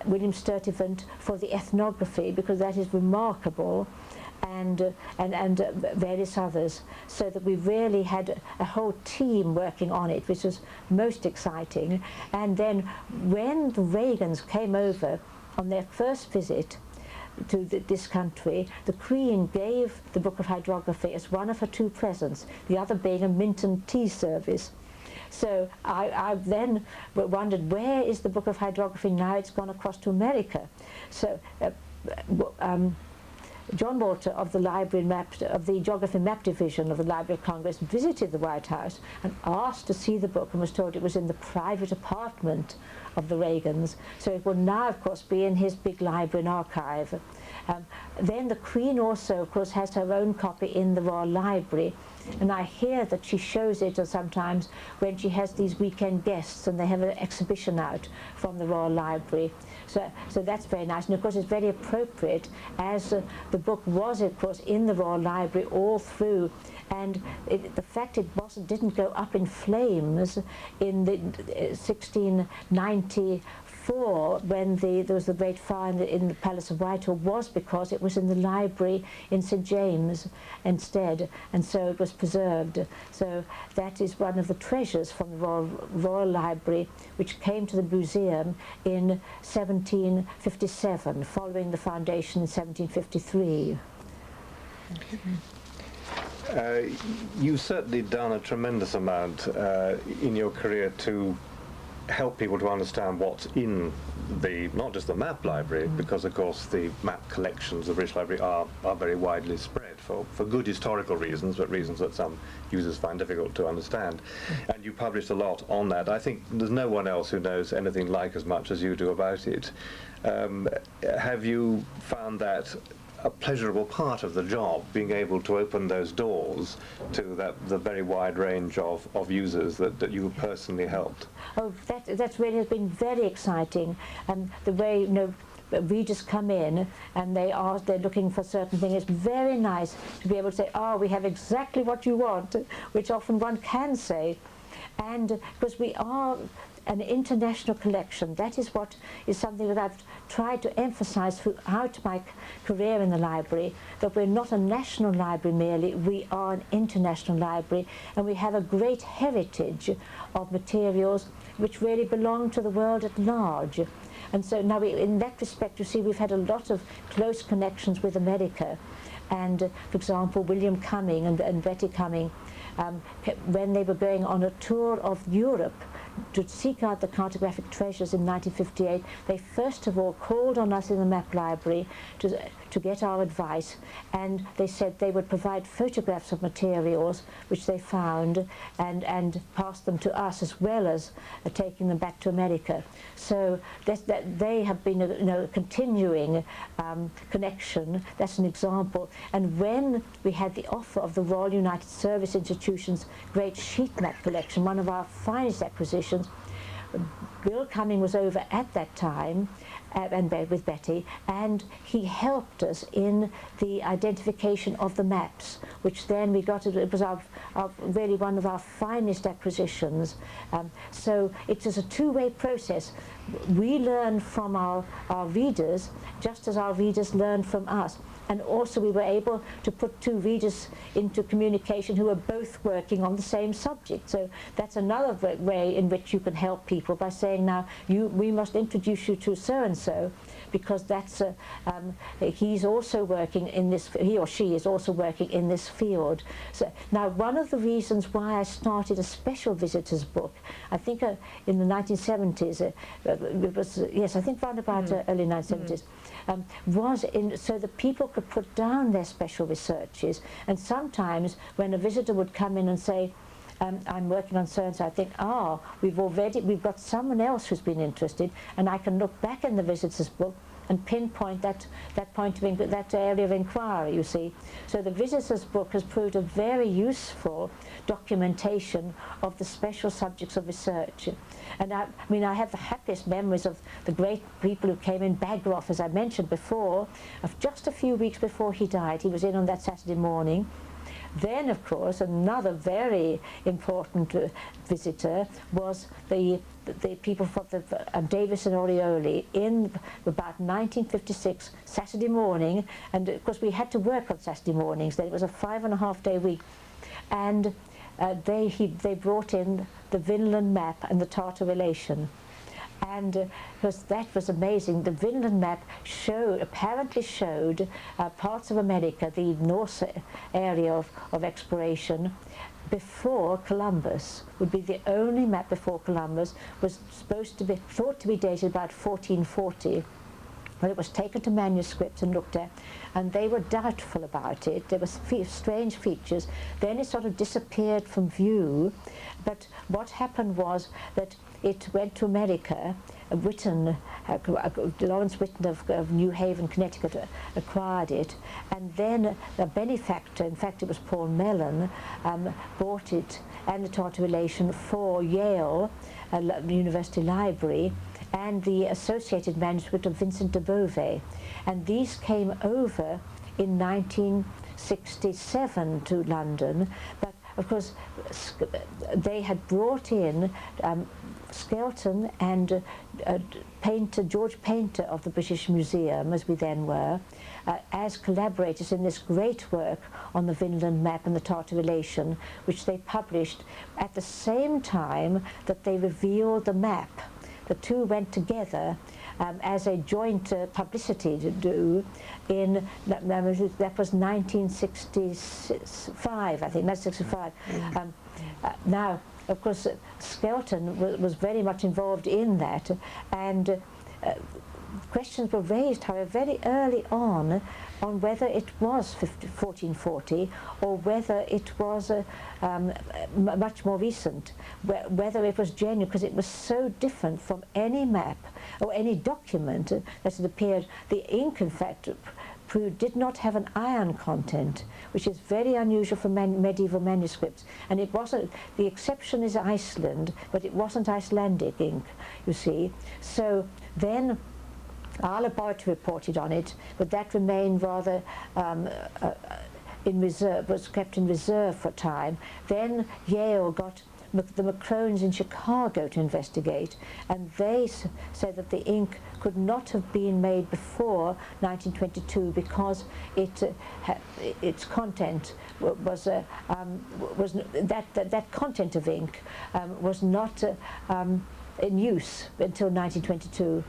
William Sturtevant for the ethnography, because that is remarkable, and various others, so that we really had a whole team working on it, which was most exciting. And then when the Reagans came over on their first visit to this country, the Queen gave the Book of Hydrography as one of her 2 presents, the other being a Minton tea service. So I then wondered, where is the Book of Hydrography now it's gone across to America? So John Walter of the Geography Map Division of the Library of Congress visited the White House and asked to see the book, and was told it was in the private apartment of the Reagans. So it will now, of course, be in his big library and archive. Then the Queen also, of course, has her own copy in the Royal Library, and I hear that she shows it sometimes when she has these weekend guests and they have an exhibition out from the Royal Library. So that's very nice, and of course it's very appropriate, as the book was, of course, in the Royal Library all through, and the fact it didn't go up in flames in the 1694 when there was the great fire in the Palace of Whitehall was because it was in the library in St James instead, and so it was preserved. So that is one of the treasures from the Royal Library, which came to the museum in 1757, following the foundation in 1753. You've certainly done a tremendous amount in your career to help people to understand what's in not just the map library, because of course the map collections of the British Library are very widely spread for good historical reasons, but reasons that some users find difficult to understand. And you published a lot on that. I think there's no one else who knows anything like as much as you do about it. Have you found that a pleasurable part of the job, being able to open those doors to the very wide range of users that you personally helped? Oh, that really has been very exciting, and the way readers come in and they're looking for certain things. It's very nice to be able to say, "Oh, we have exactly what you want," which often one can say, and because we are an international collection. That is what is something that I've tried to emphasize throughout my career in the library, that we're not a national library merely, we are an international library, and we have a great heritage of materials which really belong to the world at large. And so now in that respect, you see, we've had a lot of close connections with America. And for example, William Cumming and Betty Cumming, when they were going on a tour of Europe to seek out the cartographic treasures in 1958, they first of all called on us in the map library to get our advice, and they said they would provide photographs of materials which they found and pass them to us, as well as taking them back to America. So that they have been a continuing connection. That's an example. And when we had the offer of the Royal United Service Institution's great sheet map collection, one of our finest acquisitions, Bill Cumming was over at that time and with Betty, and he helped us in the identification of the maps, which then we got. It was really one of our finest acquisitions. So it is a two-way process. We learn from our readers, just as our readers learn from us. And also we were able to put two readers into communication who are both working on the same subject. So that's another way in which you can help people, by saying, now, we must introduce you to so-and-so, because that's he's also working in this, he or she is also working in this field. So now, one of the reasons why I started a special visitors book, I think in the 1970s, it was, yes, I think around about early 1970s, was so that people could put down their special researches. And sometimes when a visitor would come in and say, I'm working on so-and-so, I think, we've got someone else who's been interested, and I can look back in the visitors book and pinpoint that that area of inquiry, you see. So the visitor's book has proved a very useful documentation of the special subjects of research. And I mean, I have the happiest memories of the great people who came in. Bagroff, as I mentioned before, of just a few weeks before he died. He was in on that Saturday morning. Then, of course, another very important visitor was the people from Davis and Orioli in about 1956, Saturday morning. And of course, we had to work on Saturday mornings. Then it was a 5.5-day week, and they brought in the Vinland map and the Tartar relation. And that was amazing. The Vinland map apparently showed parts of America, the Norse area of exploration, before Columbus. Would be the only map before Columbus. Was thought to be dated about 1440. Well, it was taken to manuscript and looked at, and they were doubtful about it. There were strange features. Then it sort of disappeared from view. But what happened was that it went to America. Lawrence Whitten of New Haven, Connecticut, acquired it, and then the benefactor, in fact it was Paul Mellon, bought it and the Tartar relation for Yale University Library, and the associated manuscript of Vincent de Beauvais. And these came over in 1967 to London, but of course they had brought in Skelton and George Painter of the British Museum, as we then were, as collaborators in this great work on the Vinland map and the Tartar relation, which they published at the same time that they revealed the map. The two went together as a joint publicity to do in, that was 1965, I think, that's 65. Now, of course, Skelton was very much involved in that, and questions were raised, however, very early on whether it was 1440 or whether it was much more recent, whether it was genuine, because it was so different from any map or any document that had appeared. The ink, in fact, did not have an iron content, which is very unusual for medieval manuscripts. And it wasn't, the exception is Iceland, but it wasn't Icelandic ink, you see. So then our laboratory reported on it, but that remained rather in reserve, was kept in reserve for a time. Then Yale got the McCrones in Chicago to investigate, and they said that the ink could not have been made before 1922 because its content was that content of ink was not in use until 1922.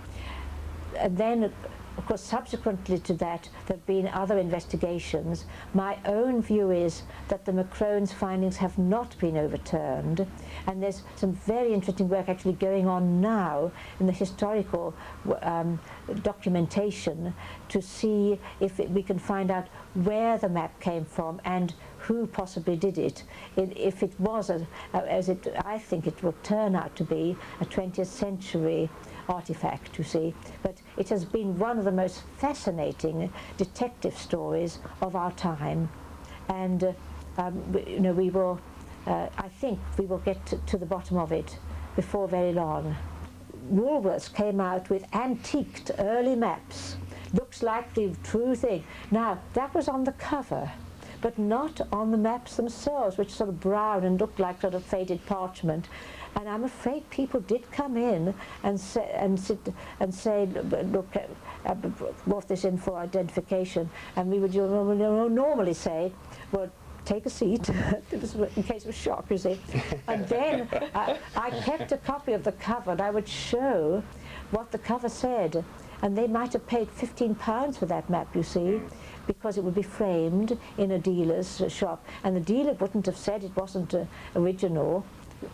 And then, of course, subsequently to that, there have been other investigations. My own view is that the McCrones' findings have not been overturned, and there's some very interesting work actually going on now in the historical documentation to see if we can find out where the map came from and who possibly did it. If it was, I think it will turn out to be, a 20th century artifact, you see. But it has been one of the most fascinating detective stories of our time, and we will, I think we will get to the bottom of it before very long. Woolworths came out with antiqued early maps. Looks like the true thing. Now, that was on the cover, but not on the maps themselves, which sort of brown and looked like sort of faded parchment. And I'm afraid people did come in and say, look, brought this in for identification, and we would normally say, well, take a seat, in case of shock, you see. And then I kept a copy of the cover, and I would show what the cover said, and they might have paid £15 for that map, you see, because it would be framed in a dealer's shop, and the dealer wouldn't have said it wasn't original.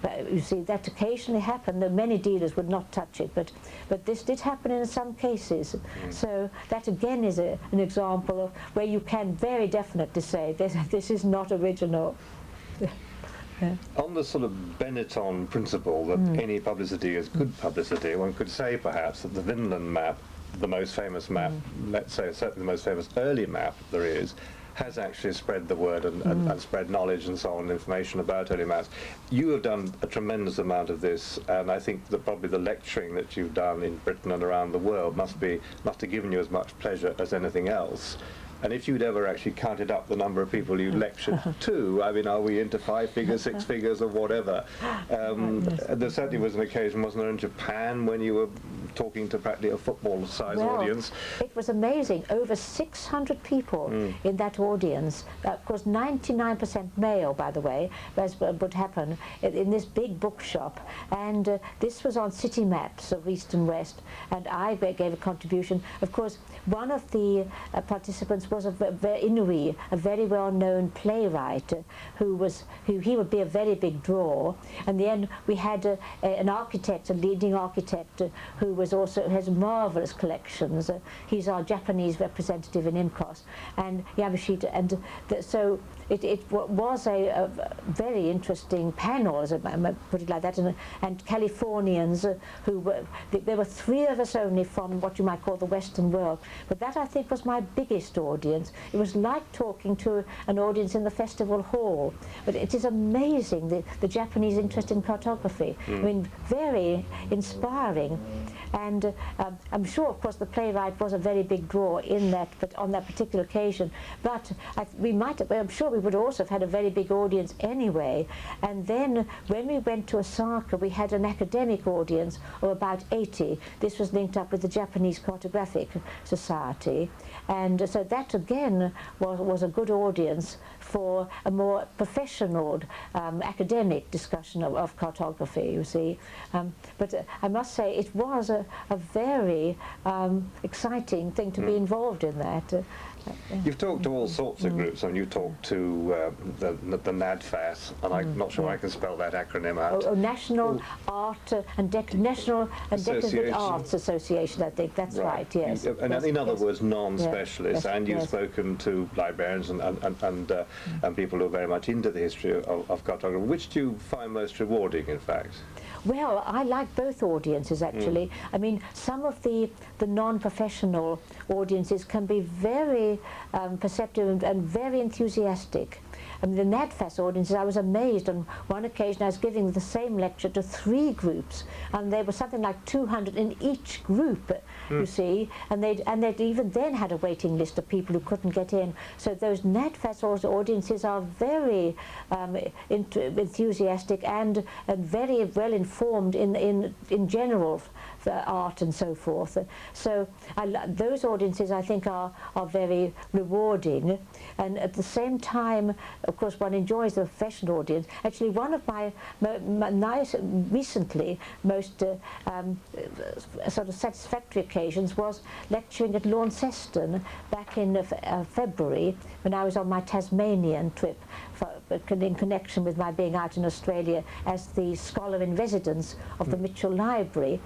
But you see, that occasionally happened, though many dealers would not touch it, but this did happen in some cases. So that again is an example of where you can very definitely say this is not original. On the sort of Benetton principle that any publicity is good publicity, one could say perhaps that the Vinland map the most famous map, let's say certainly the most famous early map there is, has actually spread the word and spread knowledge and so on, information about early maps. You have done a tremendous amount of this, and I think that probably the lecturing that you've done in Britain and around the world must have given you as much pleasure as anything else. And if you'd ever actually counted up the number of people you lectured to, I mean, are we into 5 figures, 6 figures, or whatever? There certainly was an occasion, wasn't there, in Japan when you were talking to practically a football-sized audience? It was amazing. Over 600 people in that audience. Of course, 99% male, by the way, as would happen in this big bookshop. And this was on city maps of East and West, and I gave a contribution. Of course, one of the participants was Inui, a very well-known playwright, who he would be a very big draw. And then we had an architect, a leading architect, who has marvelous collections. He's our Japanese representative in IMCOS, and Yamashita, and so it was a very interesting panel, as I put it like that, and Californians there were 3 of us only from what you might call the Western world, but that I think was my biggest audience. It was like talking to an audience in the festival hall. But it is amazing, the Japanese interest in cartography. I mean, very inspiring. And I'm sure, of course, the playwright was a very big draw in that, but on that particular occasion. But I'm sure we would also have had a very big audience anyway. And then when we went to Osaka, we had an academic audience of about 80. This was linked up with the Japanese Cartographic Society. And so that, again, was a good audience for a more professional academic discussion of cartography, you see. But I must say it was a very exciting thing to be involved in that. You've talked to all sorts of groups. I mean, you talked to the NADFAS, and I'm not sure I can spell that acronym out. National Art and National and Decorative Arts Association, I think. That's right, yes. And yes, in other yes. words, non-specialists. Yes, and you've yes. spoken to librarians and people who are very much into the history of cartography. Which do you find most rewarding, in fact? Well, I like both audiences, actually. I mean, some of the non-professional audiences can be very perceptive and very enthusiastic. I mean, the NADFAS audiences, I was amazed. On one occasion, I was giving the same lecture to 3 groups, and there was something like 200 in each group, you see, and they'd even then had a waiting list of people who couldn't get in. So those NADFAS audiences are very enthusiastic and very well informed in general art and so forth. So those audiences, I think, are very rewarding, and at the same time, of course, one enjoys the professional audience. Actually, one of my recently most sort of satisfactory occasions was lecturing at Launceston back in February, when I was on my Tasmanian trip in connection with my being out in Australia as the scholar in residence of the Mitchell Library.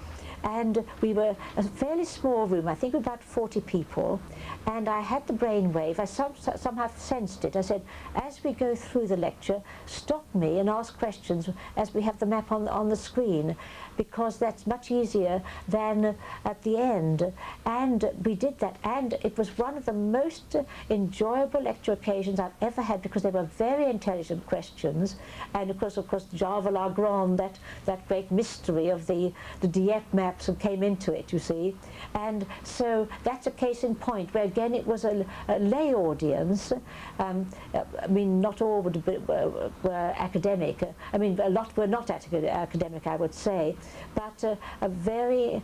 And we were a fairly small room, I think about 40 people, and I had the brainwave. I somehow sensed it. I said, as we go through the lecture, stop me and ask questions as we have the map on the screen, because that's much easier than at the end. And we did that, and it was one of the most enjoyable lecture occasions I've ever had, because they were very intelligent questions, and of course Java La Grande, that great mystery of the Dieppe maps came into it, you see. And so that's a case in point where, again, it was a lay audience. I mean, not all were academic. I mean, a lot were not academic, I would say, but very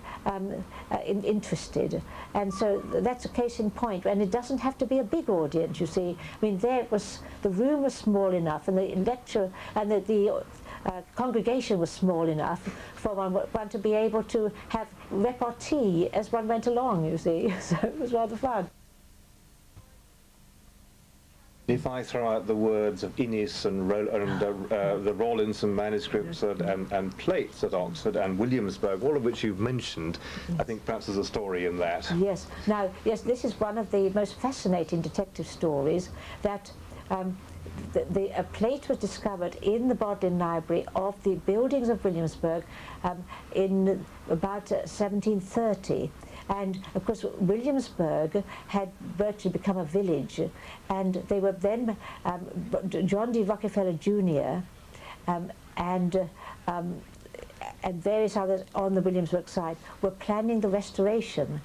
interested. And so that's a case in point, and it doesn't have to be a big audience, you see. I mean, the room was small enough, and the lecture and the congregation was small enough for one to be able to have repartee as one went along, you see. So it was rather fun. If I throw out the words of Innis and the Rawlinson manuscripts and plates at Oxford and Williamsburg, all of which you've mentioned, I think perhaps there's a story in that. Yes. Now, yes, this is one of the most fascinating detective stories, that a plate was discovered in the Bodleian Library of the buildings of Williamsburg in about 1730, And of course Williamsburg had virtually become a village, and they were then, John D. Rockefeller Jr. And various others on the Williamsburg side were planning the restoration.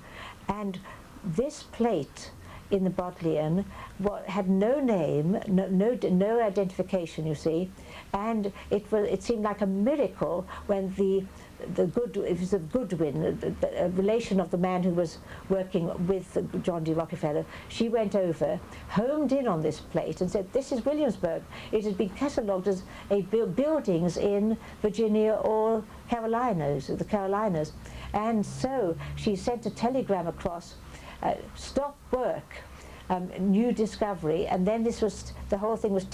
And this plate in the Bodleian had no name, no identification, you see, and it seemed like a miracle when it was Goodwin, a relation of the man who was working with John D. Rockefeller. She went over, homed in on this plate and said, "This is Williamsburg." It had been catalogued as buildings in Virginia or the Carolinas. And so she sent a telegram across, "Stop work. New discovery," and then the whole thing was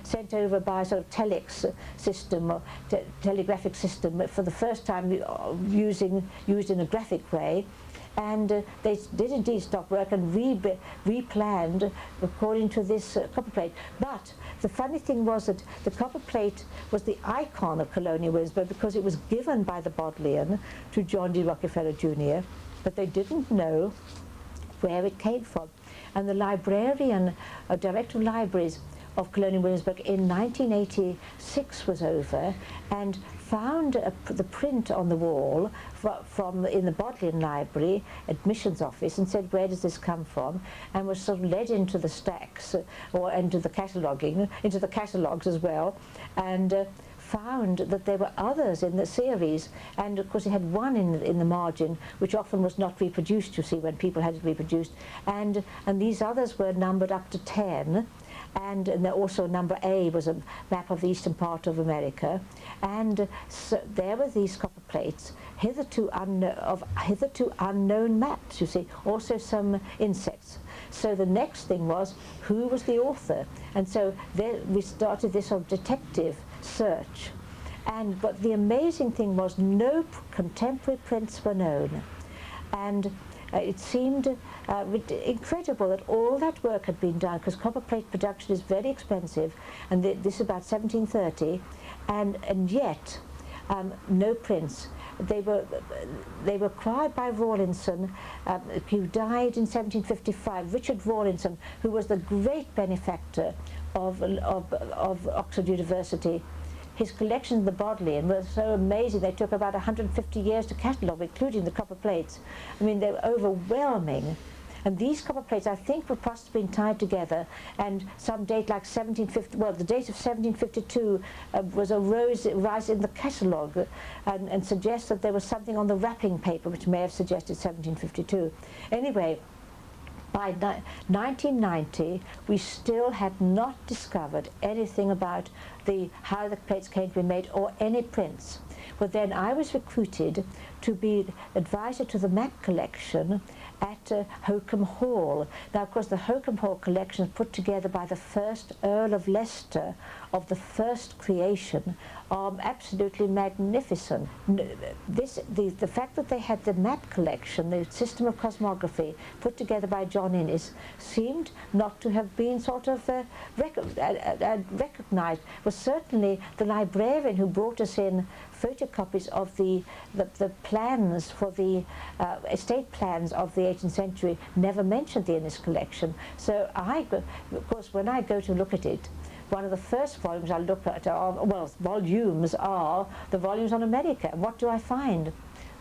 sent over by a sort of telex system, or telegraphic system, for the first time used in a graphic way. And they did indeed stop work and replanned according to this copper plate. But the funny thing was that the copper plate was the icon of Colonial Williamsburg because it was given by the Bodleian to John D. Rockefeller Jr., but they didn't know where it came from. And the librarian, director of libraries of Colonial Williamsburg in 1986 was over and found the print on the wall in the Bodleian Library admissions office and said, "Where does this come from?" And was sort of led into the stacks or into the catalogues as well, and found that there were others in the series, and of course it had one in the margin which often was not reproduced, you see, when people had it reproduced, and these others were numbered up to 10, and also number A was a map of the eastern part of America, and so there were these copper plates, hitherto unknown maps, you see, also some insects. So the next thing was, who was the author? And so there we started this sort of detective search. But the amazing thing was no contemporary prints were known. And it seemed incredible that all that work had been done, because copper plate production is very expensive, and this is about 1730, and yet no prints. They were acquired by Rawlinson, who died in 1755. Richard Rawlinson, who was the great benefactor of Oxford University. His collections in the Bodleian were so amazing. They took about 150 years to catalogue, including the copper plates. I mean, they were overwhelming. And these copper plates, I think, were possibly been tied together, and some date like 1750, well, the date of 1752 was a rise in the catalogue, and suggests that there was something on the wrapping paper which may have suggested 1752. Anyway, by 1990, we still had not discovered anything about how the plates came to be made, or any prints. Well, then I was recruited to be advisor to the map collection at Holcombe Hall. Now, of course, the Holcombe Hall collection put together by the first Earl of Leicester of the first creation are absolutely magnificent. The fact that they had the map collection, the system of cosmography, put together by John Innes, seemed not to have been sort of recognized. Was certainly the librarian who brought us in photocopies of the plans for the estate plans of the 18th century never mentioned the Innes collection. So of course, when I go to look at it, one of the first volumes I look at volumes are the volumes on America. And what do I find?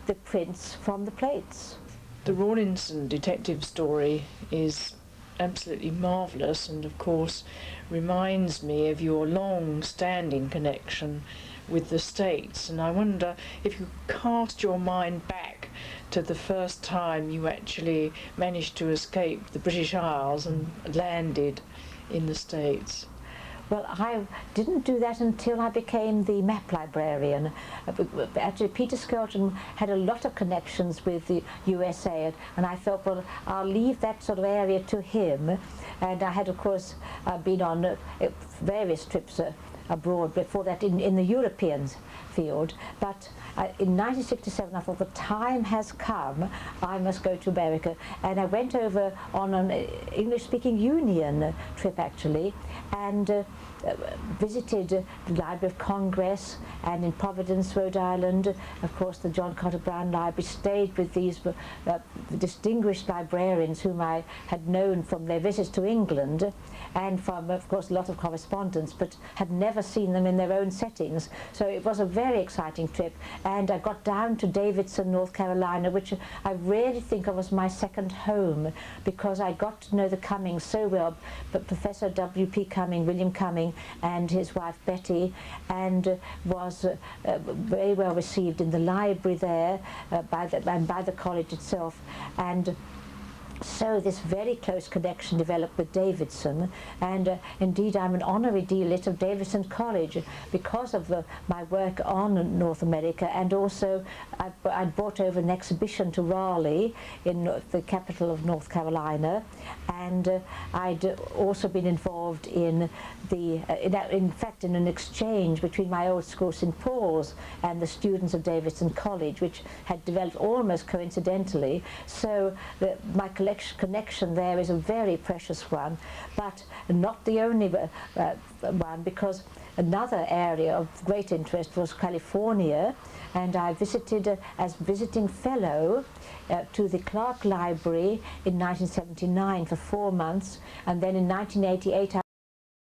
The prints from the plates. The Rawlinson detective story is absolutely marvellous, and of course reminds me of your long-standing connection with the States. And I wonder if you cast your mind back to the first time you actually managed to escape the British Isles and landed in the States. Well, I didn't do that until I became the map librarian. Actually, Peter Skelton had a lot of connections with the USA, and I thought, well, I'll leave that sort of area to him. And I had, of course, been on various trips abroad before that in the European field. But in 1967 I thought the time has come, I must go to America, and I went over on an English-speaking union trip actually, and visited the Library of Congress, and in Providence, Rhode Island, of course the John Carter Brown Library, stayed with these distinguished librarians whom I had known from their visits to England, and from, of course, a lot of correspondence, but had never seen them in their own settings. So it was a very exciting trip, and I got down to Davidson, North Carolina, which I really think of as my second home, because I got to know the Cummings so well, but Professor W.P. Cumming, William Cumming, and his wife Betty, and was very well received in the library there by the college itself. And so this very close connection developed with Davidson, and indeed I'm an honorary deanlet of Davidson College because of my work on North America, and also I brought over an exhibition to Raleigh, in the capital of North Carolina, and I'd also been involved in in fact in an exchange between my old school St. Paul's and the students of Davidson College, which had developed almost coincidentally. So my connection there is a very precious one, but not the only one, because another area of great interest was California, and I visited as visiting fellow to the Clark Library in 1979 for 4 months, and then in 1988